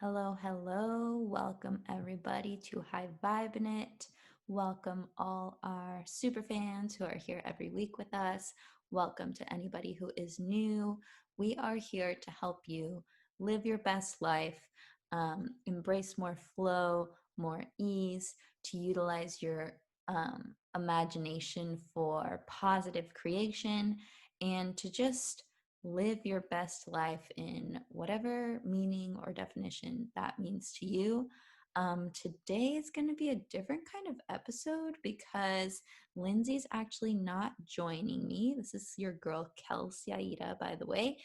Hello, hello. Welcome everybody to High Vibin' It. Welcome all our super fans who are here every week with us. Welcome to anybody who is new. We are here to help you live your best life, embrace more flow, more ease, to utilize your imagination for positive creation, and to just live your best life in whatever meaning or definition that means to you. Today is going to be a different kind of episode because Lindsay's actually not joining me. This is your girl, Kelsey Aida, by the way.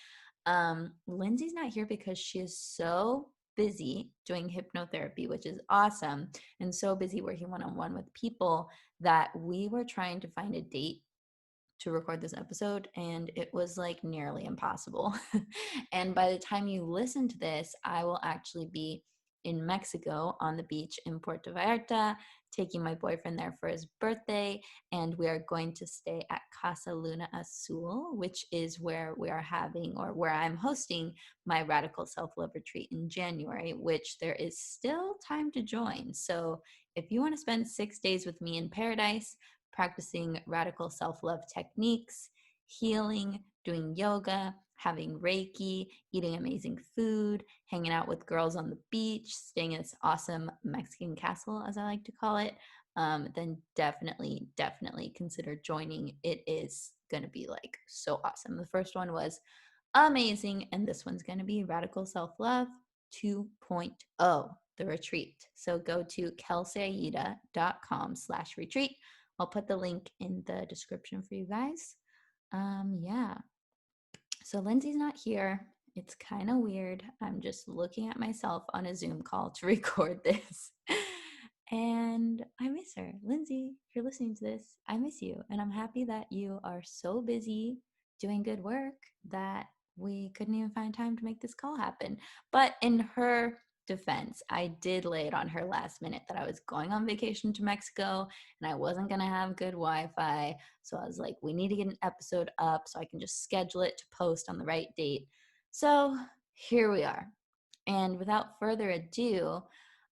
Lindsay's not here because she is so busy doing hypnotherapy, which is awesome, and so busy working one on one with people that we were trying to find a date to record this episode, and it was like nearly impossible. And by the time you listen to this, I will actually be in Mexico on the beach in Puerto Vallarta, taking my boyfriend there for his birthday, and we are going to stay at Casa Luna Azul, which is where we are having, or where I'm hosting, my radical self-love retreat in January, which there is still time to join. So if you want to spend 6 days with me in paradise, practicing radical self-love techniques, healing, doing yoga, having Reiki, eating amazing food, hanging out with girls on the beach, staying in this awesome Mexican castle, as I like to call it, then definitely consider joining. It is going to be like so awesome. The first one was amazing, and this one's going to be Radical Self-Love 2.0, the retreat. So go to kelseyAida.com/retreat. I'll put the link in the description for you guys. Yeah. So Lindsay's not here. It's kind of weird. I'm just looking at myself on a Zoom call to record this. And I miss her. Lindsay, if you're listening to this, I miss you. And I'm happy that you are so busy doing good work that we couldn't even find time to make this call happen. But in her defense, I did lay it on her last minute that I was going on vacation to Mexico and I wasn't going to have good Wi Fi. So I was like, we need to get an episode up so I can just schedule it to post on the right date. So here we are. And without further ado,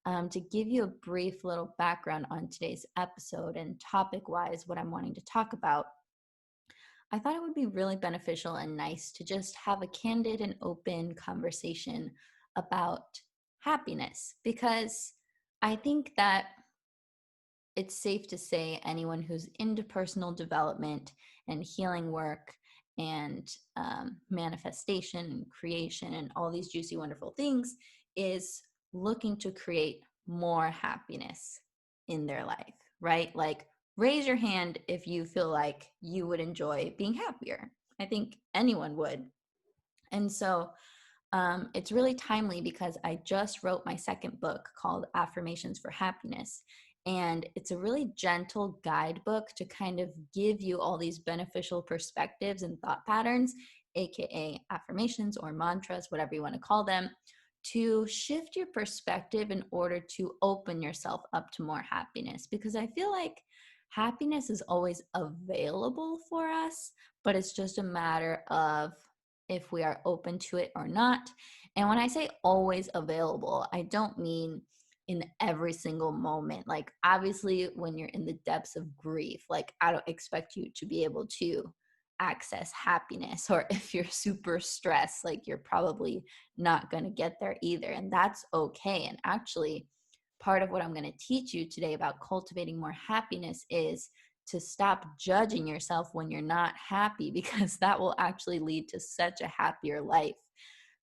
to give you a brief little background on today's episode and topic wise, what I'm wanting to talk about, I thought it would be really beneficial and nice to just have a candid and open conversation about happiness, because I think that it's safe to say anyone who's into personal development and healing work and manifestation and creation and all these juicy, wonderful things is looking to create more happiness in their life, right? Like, raise your hand if you feel like you would enjoy being happier. I think anyone would. And so it's really timely because I just wrote my second book called Affirmations for Happiness. And it's a really gentle guidebook to kind of give you all these beneficial perspectives and thought patterns, AKA affirmations or mantras, whatever you want to call them, to shift your perspective in order to open yourself up to more happiness. Because I feel like happiness is always available for us, but it's just a matter of if we are open to it or not. And when I say always available, I don't mean in every single moment. Like, obviously, when you're in the depths of grief, like, I don't expect you to be able to access happiness. Or if you're super stressed, like, you're probably not going to get there either. And that's okay. And actually, part of what I'm going to teach you today about cultivating more happiness is to stop judging yourself when you're not happy, because that will actually lead to such a happier life.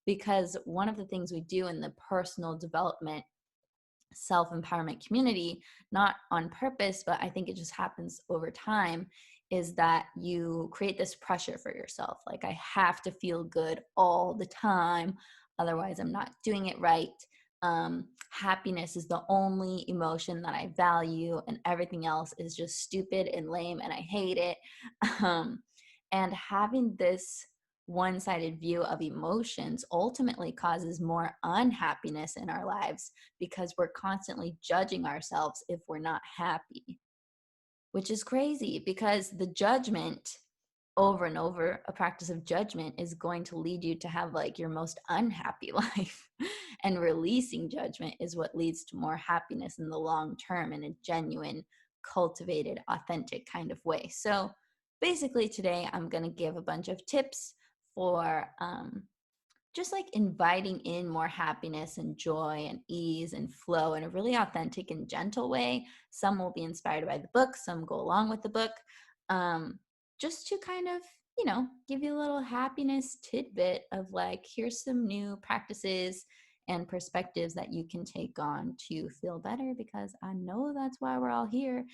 Because one of the things we do in the personal development, self-empowerment community, not on purpose, but I think it just happens over time, is that you create this pressure for yourself. Like, I have to feel good all the time, otherwise I'm not doing it right. Happiness is the only emotion that I value, and everything else is just stupid and lame, and I hate it. Um, and having this one sided view of emotions ultimately causes more unhappiness in our lives, because we're constantly judging ourselves if we're not happy, which is crazy because the judgment, over and over, a practice of judgment, is going to lead you to have like your most unhappy life. And releasing judgment is what leads to more happiness in the long term in a genuine, cultivated, authentic kind of way. So basically, today I'm going to give a bunch of tips for just like inviting in more happiness and joy and ease and flow in a really authentic and gentle way. Some will be inspired by the book, some go along with the book, just to kind of, give you a little happiness tidbit of like, here's some new practices and perspectives that you can take on to feel better, because I know that's why we're all here.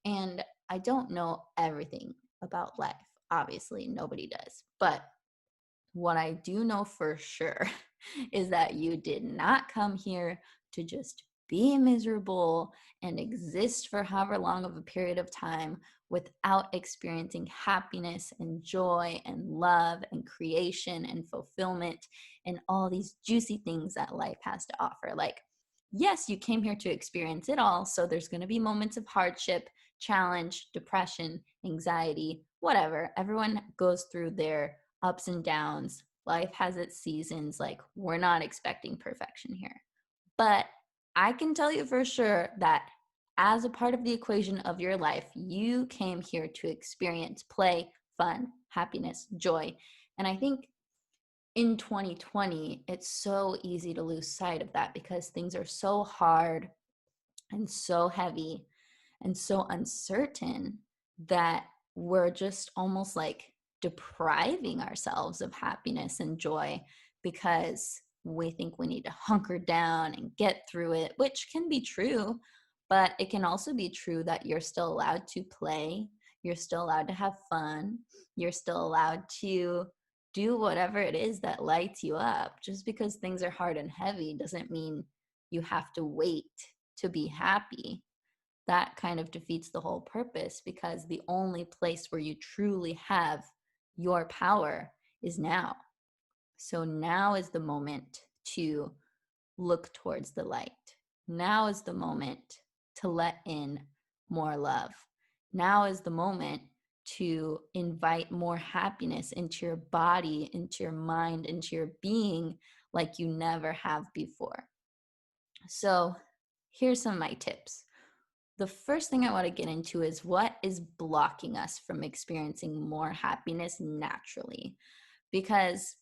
And I don't know everything about life. Obviously, nobody does. But what I do know for sure is that you did not come here to just be miserable and exist for however long of a period of time without experiencing happiness and joy and love and creation and fulfillment and all these juicy things that life has to offer. Like, yes, you came here to experience it all. So there's going to be moments of hardship, challenge, depression, anxiety, whatever. Everyone goes through their ups and downs. Life has its seasons. Like, we're not expecting perfection here. But I can tell you for sure that as a part of the equation of your life, you came here to experience play, fun, happiness, joy. And I think in 2020, it's so easy to lose sight of that because things are so hard and so heavy and so uncertain that we're just almost like depriving ourselves of happiness and joy because we think we need to hunker down and get through it, which can be true, but it can also be true that you're still allowed to play, you're still allowed to have fun, you're still allowed to do whatever it is that lights you up. Just because things are hard and heavy doesn't mean you have to wait to be happy. That kind of defeats the whole purpose, because the only place where you truly have your power is now. So now is the moment to look towards the light. Now is the moment to let in more love. Now is the moment to invite more happiness into your body, into your mind, into your being like you never have before. So here's some of my tips. The first thing I want to get into is what is blocking us from experiencing more happiness naturally. Because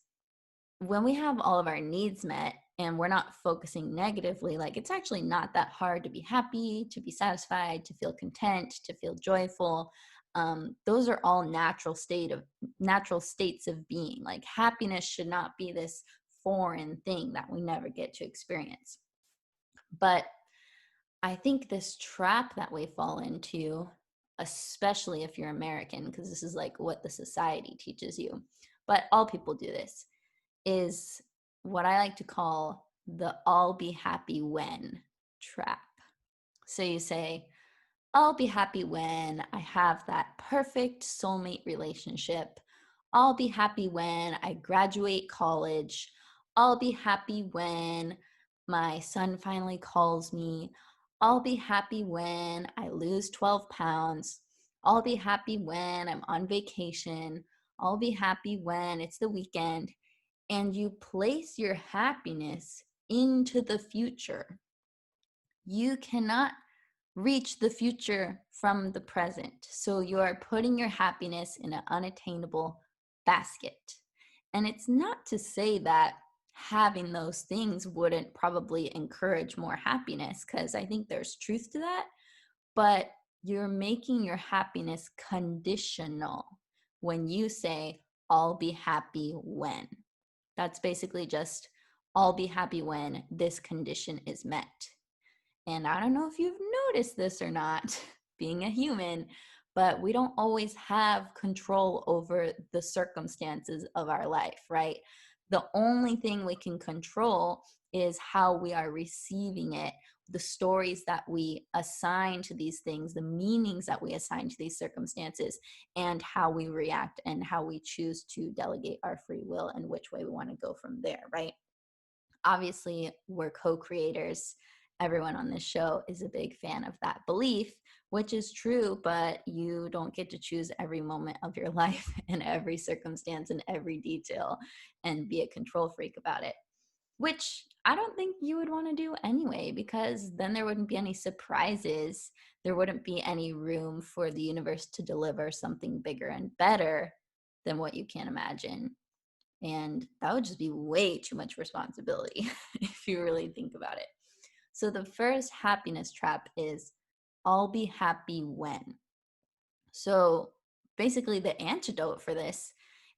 when we have all of our needs met and we're not focusing negatively, like, it's actually not that hard to be happy, to be satisfied, to feel content, to feel joyful. Those are all natural states of being. Like, happiness should not be this foreign thing that we never get to experience. But I think this trap that we fall into, especially if you're American, because this is like what the society teaches you, but all people do this, is what I like to call the "I'll be happy when" trap. So you say, I'll be happy when I have that perfect soulmate relationship. I'll be happy when I graduate college. I'll be happy when my son finally calls me. I'll be happy when I lose 12 pounds. I'll be happy when I'm on vacation. I'll be happy when it's the weekend. And you place your happiness into the future. You cannot reach the future from the present. So you are putting your happiness in an unattainable basket. And it's not to say that having those things wouldn't probably encourage more happiness, because I think there's truth to that. But you're making your happiness conditional when you say, I'll be happy when. That's basically just, I'll be happy when this condition is met. And I don't know if you've noticed this or not, being a human, but we don't always have control over the circumstances of our life, right? The only thing we can control is how we are receiving it, the stories that we assign to these things, the meanings that we assign to these circumstances, and how we react and how we choose to delegate our free will and which way we want to go from there, right? Obviously, we're co-creators. Everyone on this show is a big fan of that belief, which is true, but you don't get to choose every moment of your life and every circumstance and every detail and be a control freak about it, which I don't think you would want to do anyway, because then there wouldn't be any surprises. There wouldn't be any room for the universe to deliver something bigger and better than what you can imagine. And that would just be way too much responsibility if you really think about it. So the first happiness trap is I'll be happy when. So basically, the antidote for this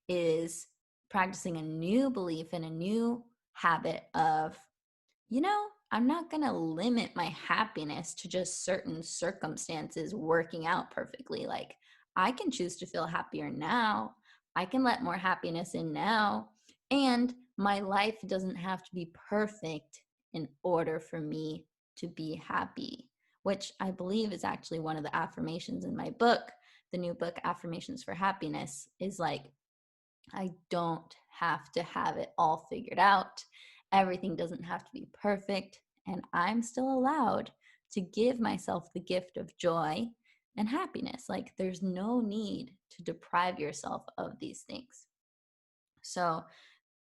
is practicing a new belief and a new habit of, I'm not going to limit my happiness to just certain circumstances working out perfectly. Like, I can choose to feel happier now. I can let more happiness in now. And my life doesn't have to be perfect in order for me to be happy, which I believe is actually one of the affirmations in my book. The new book, Affirmations for Happiness, is like, I don't have to have it all figured out. Everything doesn't have to be perfect. And I'm still allowed to give myself the gift of joy and happiness. Like, there's no need to deprive yourself of these things. So,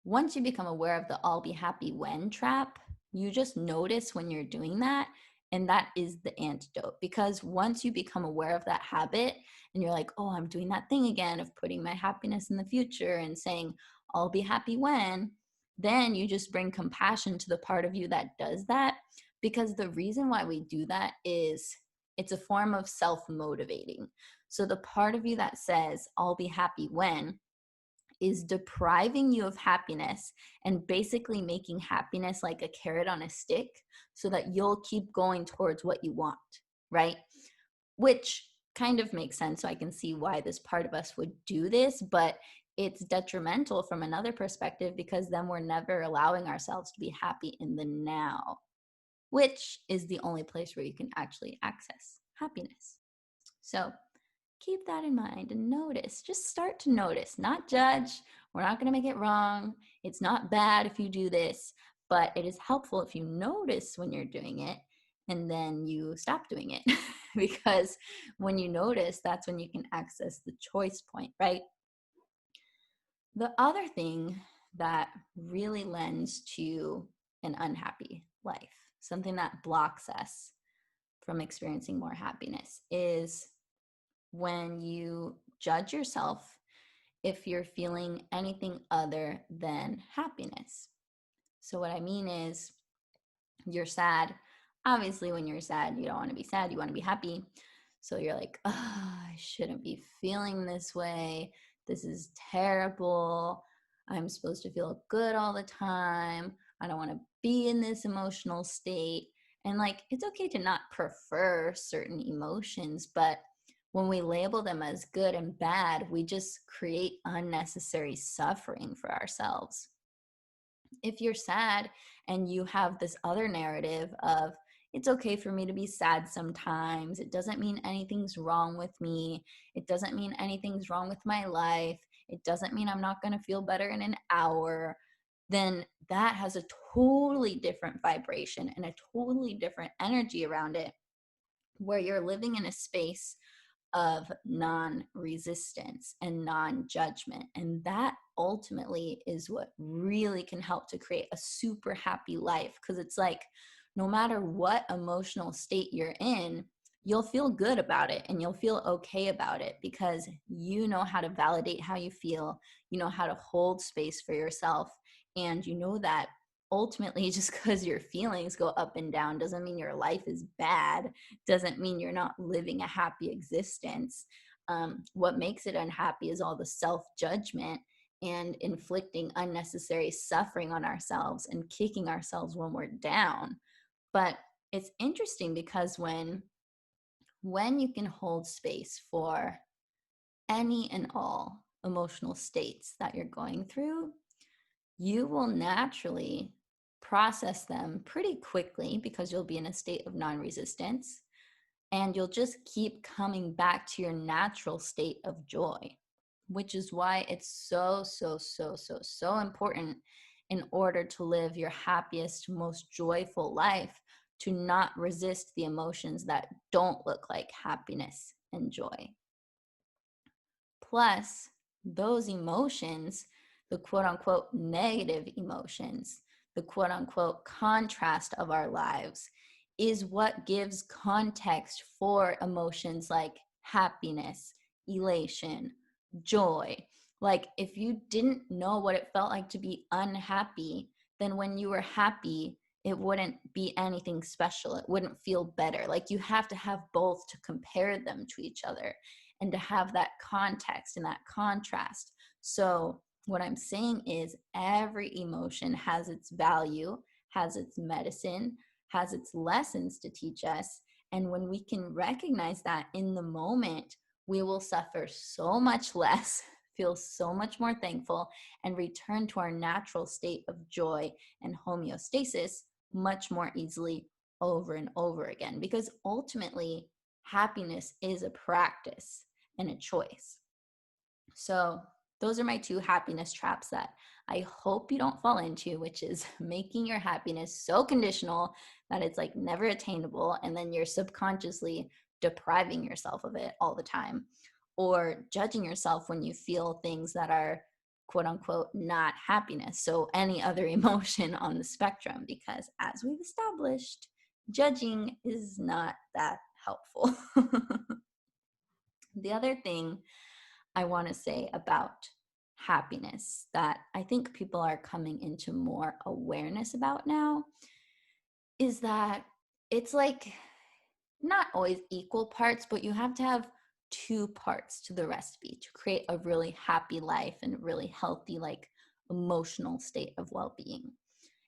once you become aware of the I'll be happy when trap, you just notice when you're doing that. And that is the antidote. Because once you become aware of that habit and you're like, oh, I'm doing that thing again of putting my happiness in the future and saying, I'll be happy when, then you just bring compassion to the part of you that does that. Because the reason why we do that is it's a form of self motivating. So the part of you that says, I'll be happy when, is depriving you of happiness and basically making happiness like a carrot on a stick so that you'll keep going towards what you want, right? Which kind of makes sense. So I can see why this part of us would do this, but it's detrimental from another perspective because then we're never allowing ourselves to be happy in the now, which is the only place where you can actually access happiness. So keep that in mind and notice. Just start to notice, not judge. We're not going to make it wrong. It's not bad if you do this, but it is helpful if you notice when you're doing it and then you stop doing it. Because when you notice, that's when you can access the choice point, right? The other thing that really lends to an unhappy life, something that blocks us from experiencing more happiness, is when you judge yourself if you're feeling anything other than happiness. So, what I mean is, you're sad. Obviously, when you're sad, you don't want to be sad, you want to be happy. So, you're like, oh, I shouldn't be feeling this way. This is terrible. I'm supposed to feel good all the time. I don't want to be in this emotional state. And like, it's okay to not prefer certain emotions, but when we label them as good and bad, we just create unnecessary suffering for ourselves. If you're sad and you have this other narrative of, it's okay for me to be sad sometimes, it doesn't mean anything's wrong with me, it doesn't mean anything's wrong with my life, it doesn't mean I'm not going to feel better in an hour, then that has a totally different vibration and a totally different energy around it, where you're living in a space of non-resistance and non-judgment. And that ultimately is what really can help to create a super happy life. Because it's like, no matter what emotional state you're in, you'll feel good about it and you'll feel okay about it because you know how to validate how you feel, you know how to hold space for yourself, and you know that ultimately, just because your feelings go up and down doesn't mean your life is bad, doesn't mean you're not living a happy existence. What makes it unhappy is all the self-judgment and inflicting unnecessary suffering on ourselves and kicking ourselves when we're down. But it's interesting because when you can hold space for any and all emotional states that you're going through, you will naturally process them pretty quickly because you'll be in a state of non-resistance, and you'll just keep coming back to your natural state of joy, which is why it's so important, in order to live your happiest, most joyful life, to not resist the emotions that don't look like happiness and joy. Plus, those emotions, the quote unquote negative emotions, the quote unquote contrast of our lives, is what gives context for emotions like happiness, elation, joy. Like, if you didn't know what it felt like to be unhappy, then when you were happy, it wouldn't be anything special. It wouldn't feel better. Like, you have to have both to compare them to each other and to have that context and that contrast. So, what I'm saying is, every emotion has its value, has its medicine, has its lessons to teach us. And when we can recognize that in the moment, we will suffer so much less, feel so much more thankful, and return to our natural state of joy and homeostasis much more easily over and over again. Because ultimately, happiness is a practice and a choice. So, those are my two happiness traps that I hope you don't fall into, which is making your happiness so conditional that it's like never attainable, and then you're subconsciously depriving yourself of it all the time, or judging yourself when you feel things that are quote unquote not happiness. So, any other emotion on the spectrum, because as we've established, judging is not that helpful. The other thing I want to say about happiness that I think people are coming into more awareness about now is that it's like not always equal parts, but you have to have two parts to the recipe to create a really happy life and a really healthy, like, emotional state of well being.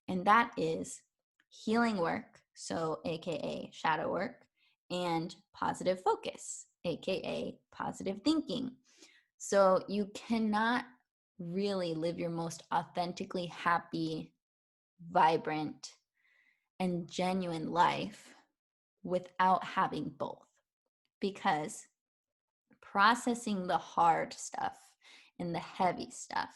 And that is healing work, so AKA shadow work, and positive focus, AKA positive thinking. So you cannot really live your most authentically happy, vibrant, and genuine life without having both. Because processing the hard stuff and the heavy stuff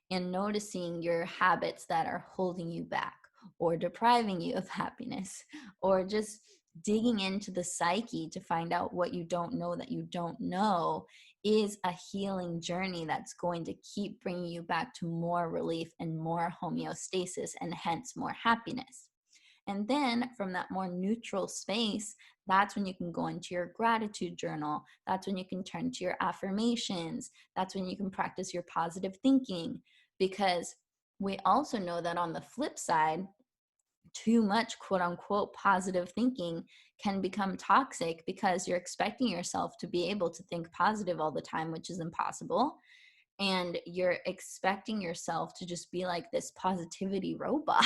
and noticing your habits that are holding you back or depriving you of happiness, or just digging into the psyche to find out what you don't know that you don't know, is a healing journey that's going to keep bringing you back to more relief and more homeostasis, and hence more happiness. And then from that more neutral space, that's when you can go into your gratitude journal. That's when you can turn to your affirmations. That's when you can practice your positive thinking. Because we also know that on the flip side, too much quote unquote positive thinking can become toxic, because you're expecting yourself to be able to think positive all the time, which is impossible. And you're expecting yourself to just be like this positivity robot,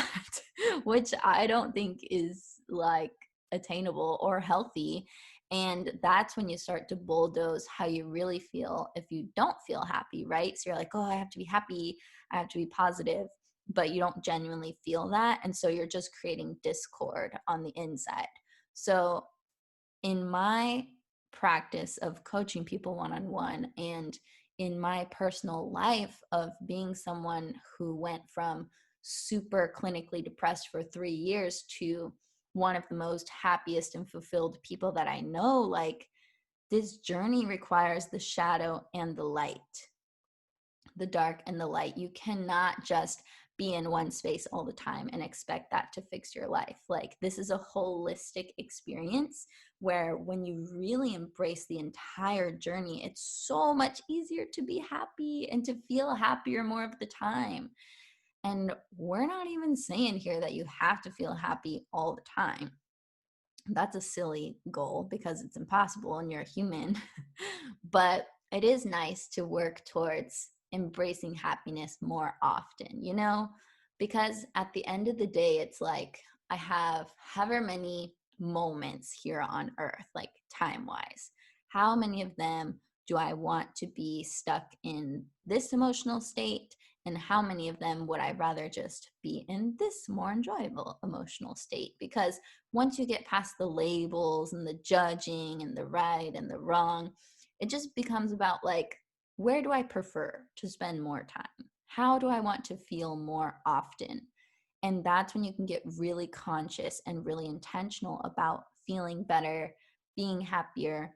which I don't think is like attainable or healthy. And that's when you start to bulldoze how you really feel if you don't feel happy, right? So you're like, oh, I have to be happy, I have to be positive, but you don't genuinely feel that. And so you're just creating discord on the inside. So, in my practice of coaching people one on one, and in my personal life of being someone who went from super clinically depressed for 3 years to one of the most happiest and fulfilled people that I know, like, this journey requires the shadow and the light, the dark and the light. You cannot just be in one space all the time and expect that to fix your life. Like, this is a holistic experience where when you really embrace the entire journey, it's so much easier to be happy and to feel happier more of the time. And we're not even saying here that you have to feel happy all the time. That's a silly goal because it's impossible and you're a human. But it is nice to work towards embracing happiness more often, because at the end of the day, it's like I have however many moments here on earth, like time wise. How many of them do I want to be stuck in this emotional state? And how many of them would I rather just be in this more enjoyable emotional state? Because once you get past the labels and the judging and the right and the wrong, it just becomes about like, where do I prefer to spend more time? How do I want to feel more often? And that's when you can get really conscious and really intentional about feeling better, being happier,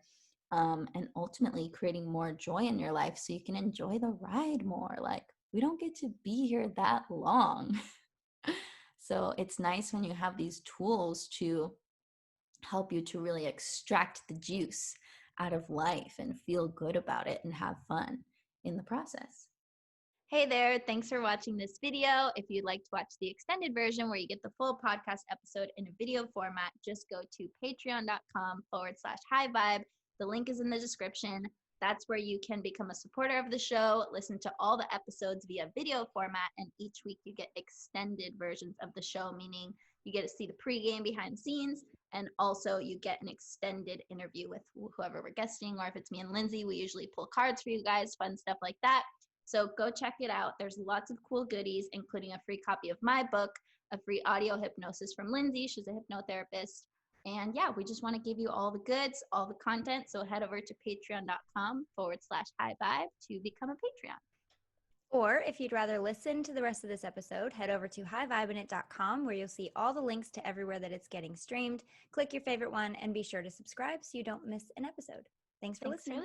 and ultimately creating more joy in your life so you can enjoy the ride more. Like, we don't get to be here that long. So it's nice when you have these tools to help you to really extract the juice out of life and feel good about it and have fun in the process. Hey there, thanks for watching this video. If you'd like to watch the extended version where you get the full podcast episode in a video format, just go to patreon.com/highvibe. The link is in the description. That's where you can become a supporter of the show, listen to all the episodes via video format, and each week you get extended versions of the show, meaning you get to see the pregame behind the scenes, and also you get an extended interview with whoever we're guesting, or if it's me and Lindsay, we usually pull cards for you guys, fun stuff like that. So go check it out. There's lots of cool goodies, including a free copy of my book, a free audio hypnosis from Lindsay. She's a hypnotherapist. And yeah, we just want to give you all the goods, all the content. So head over to patreon.com/highvibe to become a Patreon. Or if you'd rather listen to the rest of this episode, head over to highvibinit.com where you'll see all the links to everywhere that it's getting streamed. Click your favorite one and be sure to subscribe so you don't miss an episode. Thanks for listening.